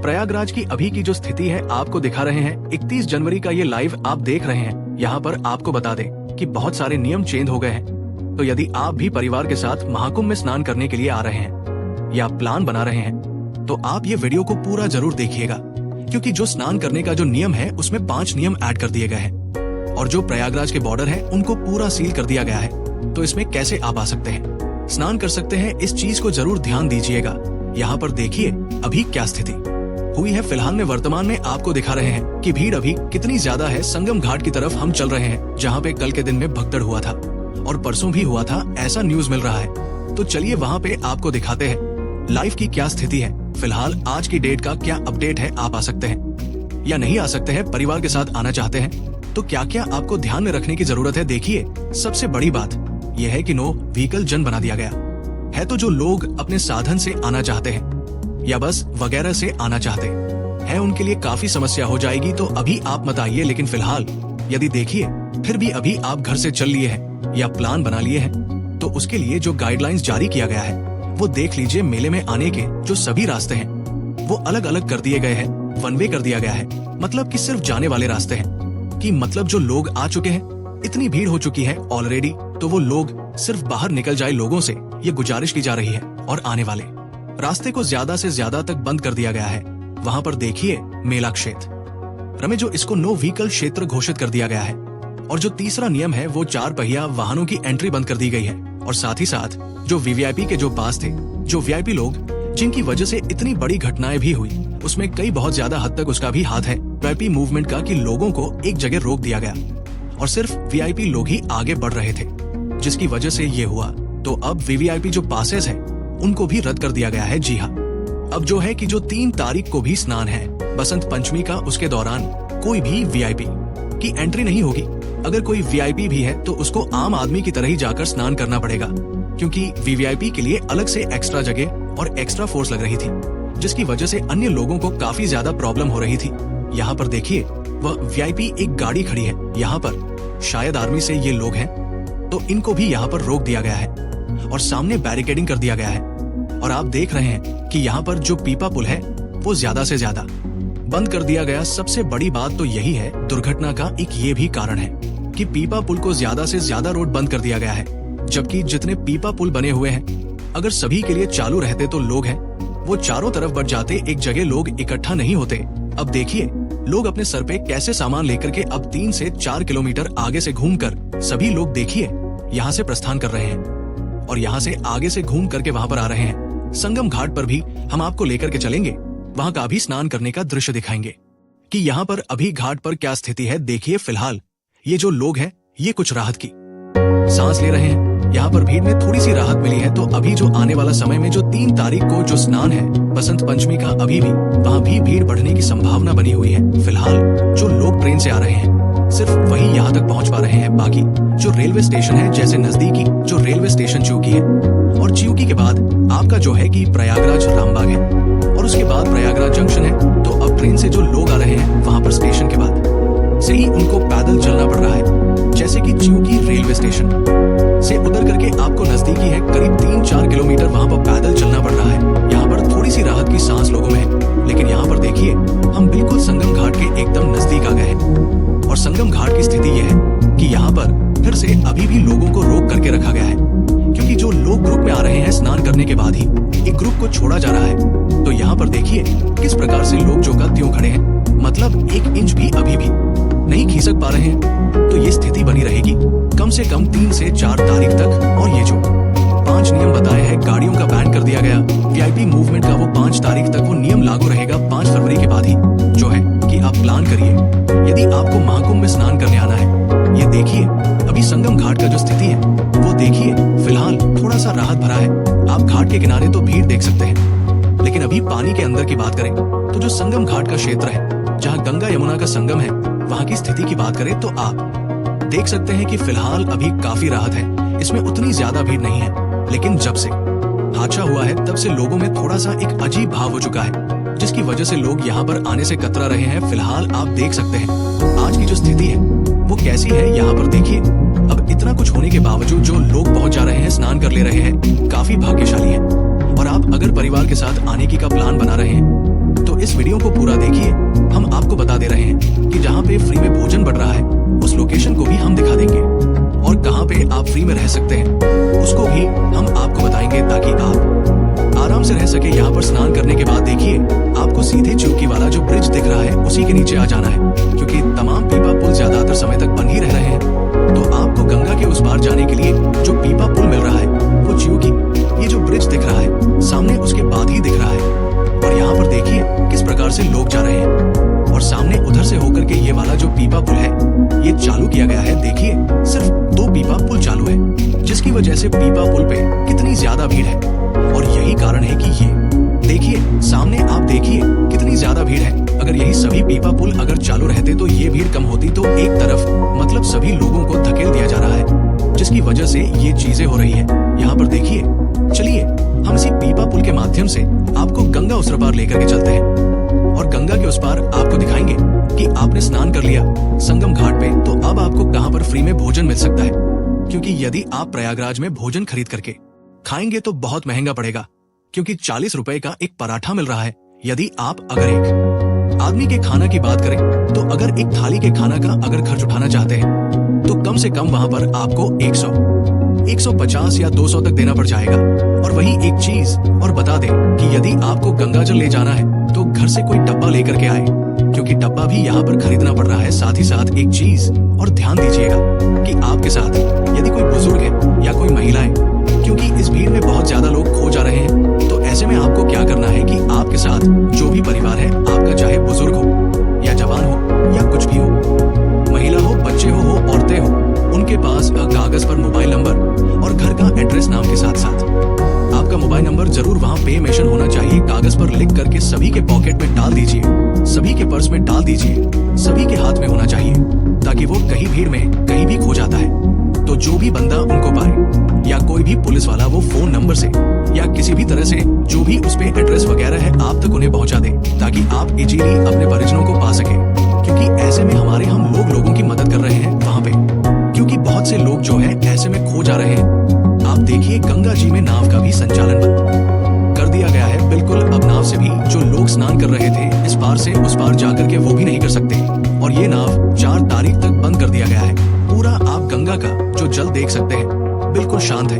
प्रयागराज की अभी की जो स्थिति है आपको दिखा रहे हैं। 31 जनवरी का ये लाइव आप देख रहे हैं। यहाँ पर आपको बता दें कि बहुत सारे नियम चेंज हो गए हैं। तो यदि आप भी परिवार के साथ महाकुंभ में स्नान करने के लिए आ रहे हैं या प्लान बना रहे हैं तो आप ये वीडियो को पूरा जरूर देखिएगा, क्योंकि जो स्नान करने का जो नियम है उसमें 5 नियम ऐड कर दिए गए हैं और जो प्रयागराज के बॉर्डर है उनको पूरा सील कर दिया गया है। तो इसमें कैसे आप आ सकते हैं, स्नान कर सकते हैं, इस चीज को जरूर ध्यान दीजिएगा। यहाँ पर देखिए अभी क्या स्थिति हुई है। फिलहाल में वर्तमान में आपको दिखा रहे हैं कि भीड़ अभी कितनी ज्यादा है। संगम घाट की तरफ हम चल रहे हैं, जहाँ पे कल के दिन में भगदड़ हुआ था और परसों भी हुआ था, ऐसा न्यूज मिल रहा है। तो चलिए वहाँ पे आपको दिखाते हैं लाइव की क्या स्थिति है। फिलहाल आज की डेट का क्या अपडेट है। आप आ सकते हैं या नहीं आ सकते हैं, परिवार के साथ आना चाहते हैं तो क्या क्या आपको ध्यान में रखने की जरूरत है। देखिए सबसे बड़ी बात यह है कि नो व्हीकल जन बना दिया गया है। तो जो लोग अपने साधन से आना चाहते हैं या बस वगैरह से आना चाहते हैं उनके लिए काफी समस्या हो जाएगी। तो अभी आप मत आइए, लेकिन फिलहाल यदि देखिए फिर भी अभी आप घर से चल लिए हैं या प्लान बना लिए हैं तो उसके लिए जो गाइडलाइंस जारी किया गया है वो देख लीजिए। मेले में आने के जो सभी रास्ते हैं वो अलग अलग कर दिए गए हैं, वन वे कर दिया गया है। मतलब कि सिर्फ जाने वाले रास्ते हैं कि मतलब जो लोग आ चुके हैं, इतनी भीड़ हो चुकी है ऑलरेडी, तो वो लोग सिर्फ बाहर निकल जाए। लोगों से ये गुजारिश की जा रही है और आने वाले रास्ते को ज्यादा से ज्यादा तक बंद कर दिया गया है। वहाँ पर देखिए मेला क्षेत्र में जो इसको नो व्हीकल क्षेत्र घोषित कर दिया गया है। और जो तीसरा नियम है वो 4 पहिया वाहनों की एंट्री बंद कर दी गई है। और साथ ही साथ जो वीवीआईपी के जो पास थे, जो वीआईपी लोग जिनकी वजह से इतनी बड़ी घटनाएं भी हुई, उसमें कई बहुत ज्यादा हद तक उसका भी हाथ है वीआईपी मूवमेंट का, कि लोगों को एक जगह रोक दिया गया और सिर्फ वीआईपी लोग ही आगे बढ़ रहे थे, जिसकी वजह से ये हुआ। तो अब वीवीआईपी जो पासेस है उनको भी रद्द कर दिया गया है। जी हाँ, अब जो है कि जो 3 तारीख को भी स्नान है बसंत पंचमी का, उसके दौरान कोई भी वीआईपी की एंट्री नहीं होगी। अगर कोई वीआईपी भी है तो उसको आम आदमी की तरह ही जाकर स्नान करना पड़ेगा, क्योंकि वीवीआईपी के लिए अलग से एक्स्ट्रा जगह और एक्स्ट्रा फोर्स लग रही थी, जिसकी वजह से अन्य लोगों को काफी ज्यादा प्रॉब्लम हो रही थी। यहाँ पर देखिए वह वीआईपी एक गाड़ी खड़ी है, यहाँ पर शायद आर्मी से ये लोग हैं, तो इनको भी यहाँ पर रोक दिया गया है और सामने बैरिकेडिंग कर दिया गया है। और आप देख रहे हैं कि यहाँ पर जो पीपा पुल है वो ज्यादा से ज्यादा बंद कर दिया गया। सबसे बड़ी बात तो यही है, दुर्घटना का एक ये भी कारण है कि पीपा पुल को ज्यादा से ज्यादा रोड बंद कर दिया गया है, जबकि जितने पीपा पुल बने हुए हैं अगर सभी के लिए चालू रहते तो लोग हैं वो चारों तरफ बढ़ जाते, एक जगह लोग इकट्ठा नहीं होते। अब देखिए लोग अपने सर पे कैसे सामान लेकर के अब 3 से 4 किलोमीटर आगे से घूमकर सभी लोग देखिए यहाँ से प्रस्थान कर रहे हैं और यहाँ से आगे से घूम करके वहाँ पर आ रहे हैं। संगम घाट पर भी हम आपको लेकर के चलेंगे, वहाँ का भी स्नान करने का दृश्य दिखाएंगे कि यहाँ पर अभी घाट पर क्या स्थिति है। देखिए फिलहाल ये जो लोग हैं ये कुछ राहत की सांस ले रहे हैं। यहाँ पर भीड़ में थोड़ी सी राहत मिली है। तो अभी जो आने वाला समय में जो 3 तारीख को जो स्नान है बसंत पंचमी का, अभी भी वहाँ भी भीड़ बढ़ने की संभावना बनी हुई है। फिलहाल जो लोग ट्रेन से आ रहे हैं सिर्फ वही यहाँ तक पहुँच पा रहे हैं। बाकी जो रेलवे स्टेशन है, जैसे नजदीकी जो रेलवे स्टेशन चिउकी है, और चिउकी के बाद आपका जो है कि प्रयागराज रामबाग है, और उसके बाद प्रयागराज जंक्शन है। तो अब ट्रेन से जो लोग आ रहे हैं वहाँ पर स्टेशन के बाद से ही उनको पैदल चलना पड़ रहा है। जैसे कि चिउकी रेलवे स्टेशन से उतर करके आपको नजदीकी है करीब 3-4 किलोमीटर वहाँ पर पैदल चलना पड़ रहा है। यहाँ पर थोड़ी सी राहत की सांस लोगों में है, लेकिन यहाँ पर देखिए हम बिल्कुल संगम घाट के एकदम नजदीक आ गए हैं। और संगम घाट की स्थिति यह है कि यहाँ पर फिर से अभी भी लोगों को रोक करके रखा गया है, क्योंकि जो लोग ग्रुप में आ रहे हैं स्नान करने के बाद ही एक ग्रुप को छोड़ा जा रहा है। तो यहाँ पर देखिए किस प्रकार से लोग जो का त्यों खड़े हैं, मतलब 1 इंच भी अभी भी नहीं खिसक पा रहे हैं। तो ये स्थिति बनी रहेगी कम से कम 3 से 4 तारीख तक। और ये जो 5 नियम बताए हैं, गाड़ियों का बैन कर दिया गया, वीआईपी मूवमेंट का वो 5 तारीख तक वो नियम लागू रहेगा। 5 फरवरी के बाद ही जो है कि आप प्लान करिए यदि आपको महाकुंभ में स्नान करने आना है। ये देखिए अभी संगम घाट का जो स्थिति है वो देखिए, फिलहाल थोड़ा सा राहत भरा है। आप घाट के किनारे तो भीड़ देख सकते हैं, लेकिन अभी पानी के अंदर की बात करें तो जो संगम घाट का क्षेत्र है, जहाँ गंगा यमुना का संगम है, वहाँ की स्थिति की बात करें तो आप देख सकते हैं कि फिलहाल अभी काफी राहत है। इसमें उतनी ज्यादा भीड़ नहीं है, लेकिन जब से हादसा हुआ है तब से लोगों में थोड़ा सा एक अजीब भाव हो चुका है, जिसकी वजह से लोग यहाँ पर आने से कतरा रहे हैं। फिलहाल आप देख सकते हैं आज की जो स्थिति है वो कैसी है। यहाँ पर देखिए अब इतना कुछ होने के बावजूद जो लोग पहुंच जा रहे हैं, स्नान कर ले रहे हैं, काफी भाग्यशाली है। और आप अगर परिवार के साथ आने की का प्लान बना रहे हैं तो इस वीडियो को पूरा देखिए। हम आपको बता दे रहे हैं कि जहाँ पे फ्री में भोजन बढ़ रहा है उस लोकेशन को भी हम दिखा देंगे, और कहाँ पे आप फ्री में रह सकते हैं उसको भी हम आपको बताएंगे, ताकि आप आराम से रह सके। यहाँ पर स्नान करने के बाद देखिए आपको सीधे चौकी वाला जो ब्रिज दिख रहा है उसी के नीचे आ जाना है, क्योंकि तमाम पीपा पुल ज्यादातर समय तक बंद ही रह रहे हैं। तो आपको गंगा के उस पार जाने के लिए जो पीपा पुल मिल रहा है वो चौकी, ये जो ब्रिज दिख रहा है सामने उसके बाद ही दिख रहा है। और यहाँ पर देखिए किस प्रकार से लोग जा रहे हैं, और सामने उधर से होकर के ये वाला जो पीपा पुल है ये चालू किया गया है। देखिए सिर्फ 2 पीपा पुल चालू है, जिसकी वजह से पीपा पुल पे कितनी ज्यादा भीड़ है। और यही कारण है कि ये देखिए सामने आप देखिए कितनी ज्यादा भीड़ है। अगर यही सभी पीपा पुल अगर चालू रहते तो ये भीड़ कम होती। तो एक तरफ मतलब सभी लोगों को धकेल दिया जा रहा है, जिसकी वजह से ये चीजें हो रही है। यहाँ पर देखिए, चलिए हम इसी पीपा पुल के माध्यम से आपको गंगा उस पार लेकर के चलते हैं, और गंगा के उस पार आपको दिखाएंगे कि आपने स्नान कर लिया संगम घाट पे, तो अब आपको कहाँ पर फ्री में भोजन मिल सकता है। क्योंकि यदि आप प्रयागराज में भोजन खरीद करके खाएंगे तो बहुत महंगा पड़ेगा, क्योंकि 40 रुपए का एक पराठा मिल रहा है। यदि आप अगर एक आदमी के खाना की बात करें तो अगर एक थाली के खाना का अगर खर्च उठाना चाहते हैं तो कम से कम वहां पर आपको 100, 150 या 200 तक देना पड़ जाएगा। और वही एक चीज और बता दें कि यदि आपको गंगा जल ले जाना है तो घर से कोई डब्बा लेकर के आए, क्योंकि डब्बा भी यहाँ पर खरीदना पड़ रहा है। साथ ही साथ एक चीज और ध्यान दीजिएगा कि आपके साथ यदि कोई बुजुर्ग है या कोई महिलाएं, क्योंकि इस भीड़ में बहुत ज्यादा लोग खो जा रहे हैं, तो ऐसे में आपको क्या करना है कि आपके साथ जो भी परिवार है आपका, चाहे बुजुर्ग हो या जवान हो या कुछ भी हो, महिला हो, बच्चे हो औरतें हो, उनके पास कागज पर मोबाइल नंबर और घर का एड्रेस नाम के साथ साथ आपका मोबाइल नंबर जरूर वहाँ पे मेंशन होना चाहिए। कागज पर लिख करके सभी के पॉकेट में डाल दीजिए, सभी के पर्स में डाल दीजिए, सभी के हाथ में होना चाहिए, ताकि वो कहीं भीड़ में कहीं भी खो जाता है तो जो भी बंदा उनको पाए या कोई भी पुलिस वाला वो फोन नंबर से या किसी भी तरह से जो भी उस पे एड्रेस वगैरह है आप तक उन्हें पहुंचा दे, ताकि आप इजीली अपने परिजनों को पा सके। क्योंकि ऐसे में हम लोगों की मदद कर रहे हैं वहाँ पे, क्योंकि बहुत से लोग जो है ऐसे में खो जा रहे हैं। आप देखिए गंगा जी में नाव का भी संचालन बंद कर दिया गया है। बिल्कुल अब नाव से भी जो लोग स्नान कर रहे थे इस पार से उस पार जाकर के वो भी नहीं कर सकते, और ये नाव 4 तारीख तक बंद कर दिया गया है। पूरा आप गंगा का जो जल देख सकते हैं बिल्कुल शांत है,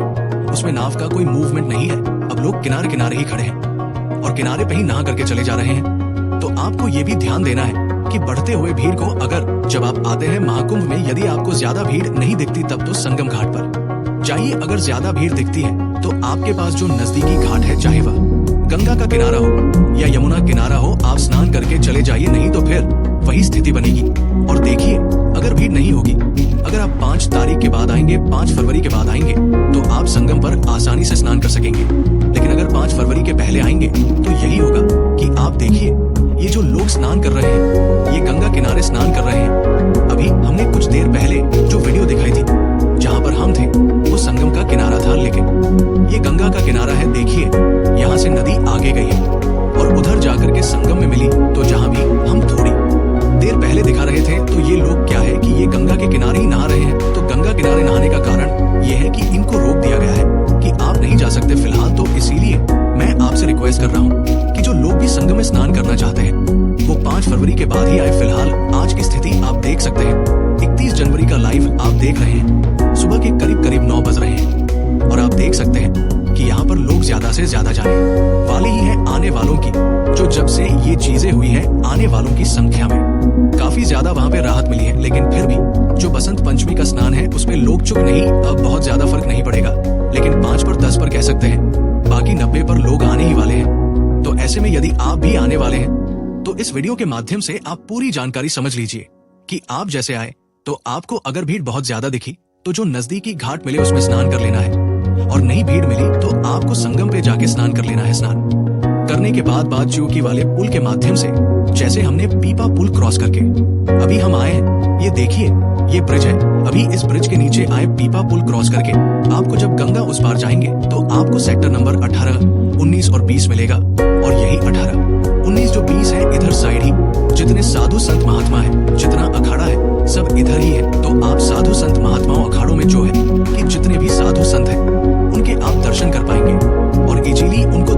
उसमें नाव का कोई मूवमेंट नहीं है। अब लोग किनारे किनारे ही खड़े हैं और किनारे पे ही नहा करके चले जा रहे हैं। तो आपको ये भी ध्यान देना है कि बढ़ते हुए भीड़ को अगर जब आप आते हैं महाकुंभ में, यदि आपको ज्यादा भीड़ नहीं दिखती तब तो संगम घाट पर जाइए। अगर ज्यादा भीड़ दिखती है तो आपके पास जो नजदीकी घाट है, चाहे वह गंगा का किनारा हो या यमुना किनारा हो, आप स्नान करके चले जाइए, नहीं तो फिर वही स्थिति बनेगी। और देखिए अगर भीड़ नहीं होगी, अगर आप 5 तारीख के बाद आएंगे, 5 फरवरी के बाद आएंगे तो आप संगम पर आसानी से स्नान कर सकेंगे। लेकिन अगर 5 फरवरी के पहले आएंगे तो यही होगा कि आप देखिए ये जो लोग स्नान कर रहे हैं, ये गंगा किनारे स्नान कर रहे हैं। अभी हमने कुछ देर पहले जो वीडियो दिखाई थी जहाँ पर हम थे वो संगम का किनारा था, लेकिन ये गंगा का किनारा है। देखिए यहाँ से नदी आगे गई है और उधर जाकर के संगम में मिली। तो जहाँ भी हम थोड़ी देर पहले दिखा रहे थे तो ये लोग क्या है कि ये गंगा के किनारे ही नहा रहे हैं। तो गंगा किनारे नहाने का कारण ये है कि इनको रोक दिया गया है कि आप नहीं जा सकते फिलहाल। तो इसीलिए मैं आपसे रिक्वेस्ट कर रहा हूँ कि जो लोग भी संगम में स्नान करना चाहते हैं वो 5 फरवरी के बाद ही आए। फिलहाल आज की स्थिति आप देख सकते हैं, 31 जनवरी का लाइव आप देख रहे हैं। सुबह के करीब 9 बज रहे हैं और आप देख सकते हैं कि यहाँ पर लोग ज्यादा से ज्यादा जाने वाले ही हैं। आने वालों की जो जब से ये चीजें हुई है, आने वालों की संख्या में काफी ज्यादा वहाँ पे राहत मिली है। लेकिन फिर भी जो बसंत पंचमी का स्नान है उसमें लोग चुक नहीं, अब बहुत ज्यादा फर्क नहीं पड़ेगा। लेकिन 5 पर 10 पर कह सकते हैं, बाकी 90 पर लोग आने ही वाले हैं। तो ऐसे में यदि आप भी आने वाले हैं तो इस वीडियो के माध्यम से आप पूरी जानकारी समझ लीजिए कि आप जैसे आए तो आपको अगर भीड़ बहुत ज्यादा दिखी तो जो नजदीकी घाट मिले उसमें स्नान कर लेना है, और नहीं भीड़ मिली तो आपको संगम पे जाके स्नान कर लेना है। स्नान करने के बाद चौकी वाले पुल के माध्यम से, जैसे हमने पीपा पुल क्रॉस करके अभी हम आए हैं, ये देखिए ये ब्रिज है। अभी इस ब्रिज के नीचे आए पीपा पुल क्रॉस करके आपको जब गंगा उस पार जाएंगे तो आपको सेक्टर नंबर 18, 19 और 20 मिलेगा। और यही 18, 19 जो 20 है इधर साइड ही जितने साधु संत महात्मा है, जितना अखाड़ा है सब इधर ही है। तो आप साधु संत महात्माओं अखाड़ों में जो है कि जितने भी साधु संत हैं उनके आप दर्शन कर पाएंगे और इजीली उनको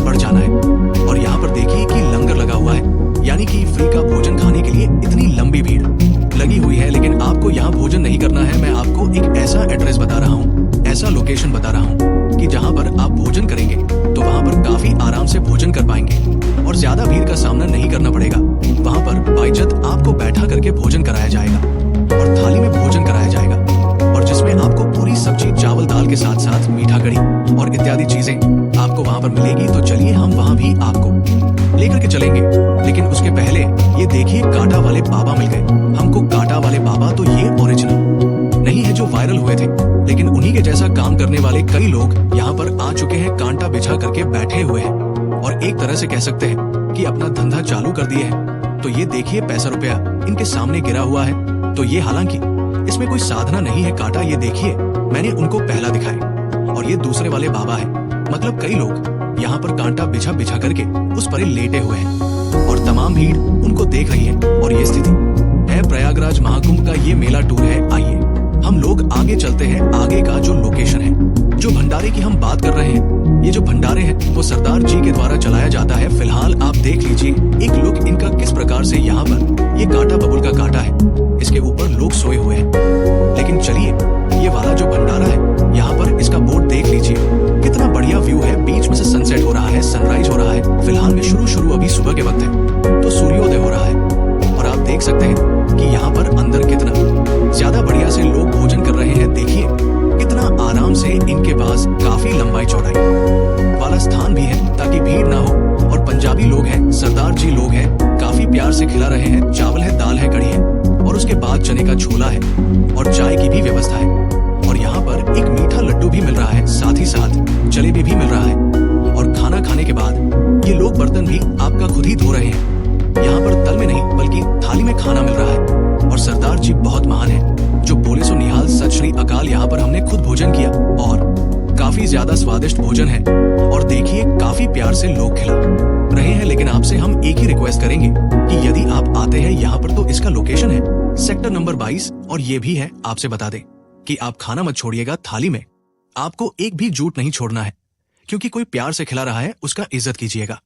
बढ़ जाना है। और यहाँ पर देखिए कि लंगर लगा हुआ है, यानी कि फ्री का भोजन खाने के लिए इतनी लंबी भीड़ लगी हुई है। लेकिन आपको यहाँ भोजन नहीं करना है। मैं आपको एक ऐसा एड्रेस बता रहा हूँ, ऐसा लोकेशन बता रहा हूँ कि जहाँ पर आप भोजन करेंगे तो वहाँ पर काफी आराम से भोजन कर पाएंगे और ज्यादा भीड़ का सामना नहीं करना पड़ेगा। वहाँ पर बाइज्जत आपको बैठा करके भोजन कराया जाएगा और थाली में भोजन कराया जाएगा, और जिसमें आपको पूरी सब्जी चावल दाल के साथ साथ मीठा कढ़ी और इत्यादि चीजें आपको वहाँ पर मिलेगी। तो चलिए हम वहाँ भी आपको लेकर के चलेंगे। लेकिन उसके पहले ये देखिए कांटा वाले बाबा मिल गए हमको। कांटा वाले बाबा तो ये ओरिजिनल नहीं है जो वायरल हुए थे, लेकिन उन्हीं के जैसा काम करने वाले कई लोग यहाँ पर आ चुके हैं, कांटा बिछा करके बैठे हुए हैं और एक तरह से कह सकते हैं कि अपना धंधा चालू कर दिए हैं। तो ये देखिए पैसा रुपया इनके सामने गिरा हुआ है। तो ये हालांकि इसमें कोई साधना नहीं है। कांटा ये देखिए मैंने उनको पहला दिखाया और ये दूसरे वाले बाबा है। मतलब कई लोग यहाँ पर कांटा बिछा बिछा करके उस पर लेटे हुए हैं और तमाम भीड़ उनको देख रही है। और ये स्थिति है प्रयागराज महाकुंभ का ये मेला टूर है। आइए हम लोग आगे चलते हैं। आगे का जो लोकेशन है, जो भंडारे की हम बात कर रहे हैं, ये जो भंडारे हैं वो सरदार जी के द्वारा चलाया जाता है। फिलहाल आप देख लीजिए एक लुक इनका किस प्रकार से यहाँ पर ये कांटा बबुल का कांटा है, इसके ऊपर लोग सोए हुए हैं। लेकिन चलिए ये वाला जो भंडारा है यहाँ पर इसका बोर्ड देख लीजिए, कितना बढ़िया व्यू है। बीच में से सनसेट हो रहा है, सनराइज हो रहा है। फिलहाल में शुरू अभी सुबह के वक्त है तो सूर्योदय हो रहा है और आप देख सकते हैं कि यहाँ पर अंदर कितना ज्यादा बढ़िया से लोग भोजन कर रहे हैं। देखिए कितना आराम से इनके पास काफी लंबाई चौड़ाई वाला स्थान भी है ताकि भीड़ ना हो। और पंजाबी लोग हैं, सरदार जी लोग हैं, काफी प्यार से खिला रहे हैं। चावल है, दाल है, कढ़ी है और उसके बाद चने का छोला है और चाय की भी व्यवस्था है। और यहाँ पर एक मीठा लड्डू भी मिल रहा है, साथ ही साथ जलेबी भी मिल रहा है। और खाना खाने के बाद ये लोग बर्तन भी आपका खुद ही धो रहे हैं। यहाँ पर तल में नहीं बल्कि थाली में खाना मिल रहा है। और सरदार जी बहुत महान है जो बोले सो निहाल, सत श्री अकाल। यहाँ पर हमने खुद भोजन किया और काफी ज्यादा स्वादिष्ट भोजन है। और देखिए काफी प्यार से लोग खिला रहे हैं। लेकिन आपसे हम एक ही रिक्वेस्ट करेंगे कि यदि आप आते हैं यहाँ पर तो इसका लोकेशन है सेक्टर नंबर 22। और ये भी है आपसे बता दें कि आप खाना मत छोड़िएगा, थाली में आपको एक भी जूट नहीं छोड़ना है, क्योंकि कोई प्यार से खिला रहा है उसका इज्जत कीजिएगा।